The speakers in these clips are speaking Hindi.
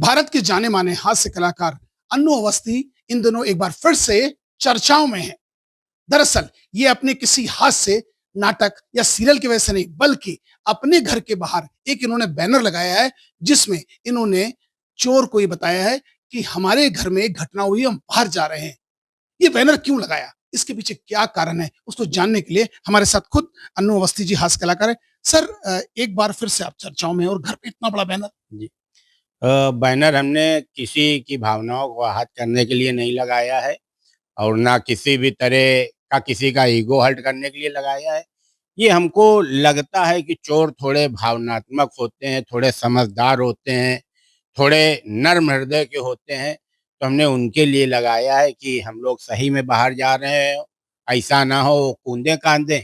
भारत के जाने माने हास्य कलाकार अन्नू अवस्थी इन दिनों एक बार फिर से चर्चाओं में हैं। दरअसल ये अपने किसी हास्य नाटक या सीरियल की वजह से नहीं, बल्कि अपने घर के बाहर एक इन्होंने बैनर लगाया है, जिसमें इन्होंने चोर को ये बताया है कि हमारे घर में एक घटना हुई, हम बाहर जा रहे हैं। ये बैनर क्यों लगाया, इसके पीछे क्या कारण है, उसको जानने के लिए हमारे साथ खुद अन्नू अवस्थी जी हास्य कलाकार है। सर, एक बार फिर से आप चर्चाओं में, और घर पे इतना बड़ा बैनर। जी। बैनर हमने किसी की भावनाओं को आहत करने के लिए नहीं लगाया है और ना किसी भी तरह का किसी का ईगो हर्ट करने के लिए लगाया है। ये हमको लगता है कि चोर थोड़े भावनात्मक होते हैं, थोड़े समझदार होते हैं, थोड़े नर्म हृदय के होते हैं, तो हमने उनके लिए लगाया है कि हम लोग सही में बाहर जा रहे हैं, ऐसा ना हो वो कूदें-काँदें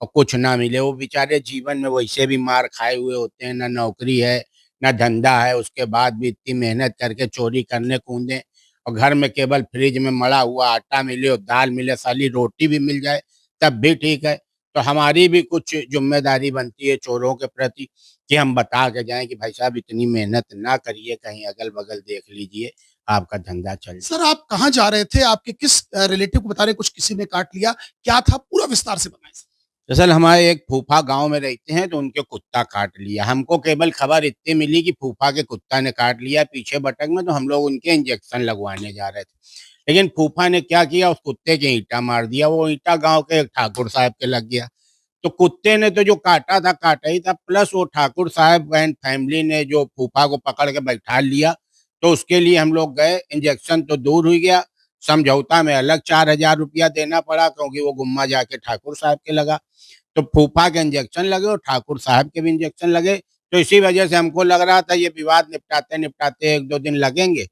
और कुछ ना मिले। वो बेचारे जीवन में वैसे भी मार खाए हुए होते हैं, ना नौकरी है, ना धंधा है, उसके बाद भी इतनी मेहनत करके चोरी करने कूदें और घर में केवल फ्रिज में मड़ा हुआ आटा मिले और दाल मिले, साली रोटी भी मिल जाए, तब भी ठीक है। तो हमारी भी कुछ ज़िम्मेदारी बनती है चोरों के प्रति कि हम बता के जाएँ कि भाई साहब इतनी मेहनत ना करिए, कहीं अगल-बगल देख लीजिए, आपका धंधा चल सर, जाए। आप कहाँ जा रहे थे? आपके किस रिलेटिव को बता रहे, कुछ किसी ने काट लिया, क्या था? पूरा विस्तार से बताएँ सर। दरअसल हमारे एक फूफा गाँव में रहते हैं, तो उनके कुत्ता काट लिया। हमको केवल खबर इतनी मिली कि फूफा के कुत्ता ने काट लिया पीछे बटक में, तो हम लोग उनके इंजेक्शन लगवाने जा रहे थे। लेकिन फूफा ने क्या किया, उस कुत्ते के ईंटा मार दिया, वो ईंटा गाँव के एक ठाकुर साहब के लग गया। तो कुत्ते ने तो जो काटा था, काटा ही था, प्लस वो ठाकुर साहब एंड फैमिली ने जो फूफा को पकड़ के बैठा लिया, तो उसके लिए हम लोग गए। इंजेक्शन तो दूर हो गया, समझौता में अलग 4000 रुपया देना पड़ा क्योंकि वो गुम्मा जाके ठाकुर साहब के लगा। तो फूफा के इंजेक्शन लगे और ठाकुर साहब के भी इंजेक्शन लगे। तो इसी वजह से हमको लग रहा था ये विवाद निपटाते-निपटाते 1-2 दिन लगेंगे,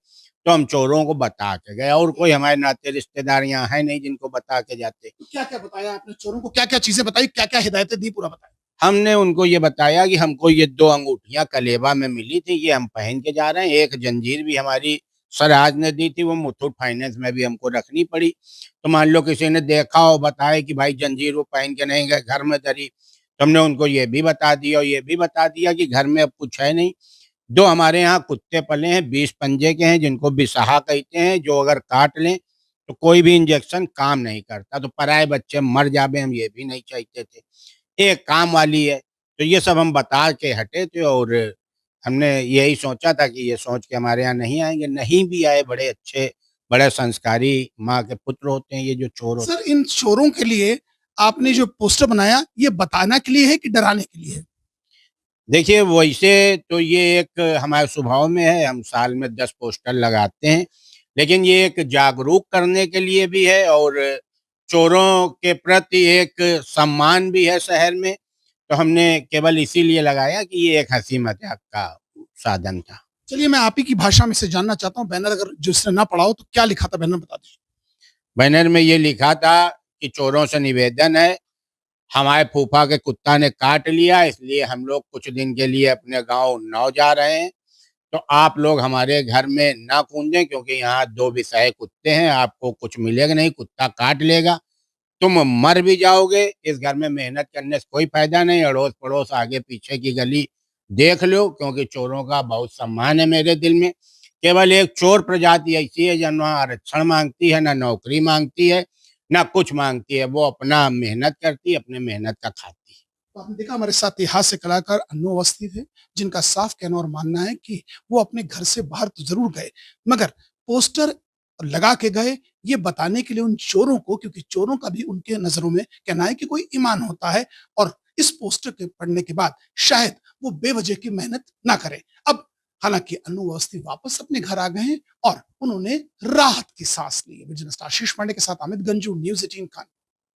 तो हम चोरों को बता के गए और कोई हमारे नाते रिश्तेदार यहाँ है नहीं जिनको बता के जाते। तो क्या-क्या बताया आपने चोरों को? क्या-क्या चीज़ें बताई? क्या-क्या हिदायतें दी? पूरा बताएँ। हमने उनको ये बताया कि हमको ये 2 अंगूठियाँ कलेवा में मिली थी, ये हम पहन के जा रहे हैं। एक जंजीर भी हमारी सरहाज ने दी थी, वो मुथूट फाइनेंस में भी हमको रखनी पड़ी। तो मान लो किसी ने देखा और बताया कि भाई जंजीर वो पहन के नहीं गए, घर में धरी। तो हमने उनको ये भी बता दिया और ये भी बता दिया कि घर में अब कुछ है नहीं। 2 हमारे यहाँ कुत्ते पले हैं, 20 पंजे के हैं, जिनको बिसहा कहते हैं, जो अगर काट लें, तो कोई भी इंजेक्शन काम नहीं करता। तो पराए बच्चे मर जावें, हम ये भी नहीं चाहते थे। एक काम वाली है। तो ये सब हम बता के हटे थे और हमने यही सोचा था कि ये सोच के हमारे यहाँ नहीं आएँगे, नहीं भी आए। बड़े अच्छे, बड़े संस्कारी माँ के पुत्र होते हैं ये जो चोर सर, होते हैं। इन चोरों के लिए आपने जो पोस्टर बनाया, ये बताने के लिए है कि डराने के लिए है? देखिए, वैसे तो ये एक हमारे स्वभाव में है, हम साल में 10 पोस्टर लगाते हैं, लेकिन ये एक जागरूक करने के लिए भी है और चोरों के प्रति एक सम्मान भी है शहर में। तो हमने केवल इसीलिए लगाया कि ये एक हँसी-मज़ाक का साधन था। चलिए, मैं आप ही की भाषा में इसे जानना चाहता हूँ। बैनर अगर जिसने ना पढ़ा हो, तो क्या लिखा था बैनर, बता दीजिए। बैनर में ये लिखा था कि चोरों से निवेदन है, हमारे फूफा के कुत्ता ने काट लिया, इसलिए हम लोग कुछ दिन के लिए अपने गाँव नौ जा रहे हैं। तो आप लोग हमारे घर में ना कूदें क्योंकि यहाँ 2 विषैले कुत्ते हैं, आपको कुछ मिलेगा नहीं, कुत्ता काट लेगा, तुम मर भी जाओगे। इस घर में मेहनत करने से कोई फ़ायदा नहीं, अड़ोस-पड़ोस, आगे-पीछे की गली देख लो क्योंकि चोरों का बहुत सम्मान है मेरे दिल में। केवल एक चोर प्रजाति ऐसी है जो ना आरक्षण माँगती है, ना नौकरी माँगती है, ना कुछ माँगती है। वो अपना मेहनत करती है, अपने मेहनत का खाती है। तो आपने देखा, हमारे साथ ये हास्य कलाकार अन्नू अवस्थी थे, जिनका साफ कहना और मानना है कि वो अपने घर से बाहर तो ज़रूर गए, मगर पोस्टर लगा के गए, ये बताने के लिए उन चोरों को, क्योंकि चोरों का भी उनके नज़रों में कहना है कि कोई ईमान होता है, और इस पोस्टर के पढ़ने के बाद शायद वो बेवजह की मेहनत ना करें। अब हालाँकि अन्नू अवस्थी वापस अपने घर आ गए हैं और उन्होंने राहत की साँस ली है। बिजनेस आशीष पांडे के साथ अमित गंजू, न्यूज़ 18 कानपुर।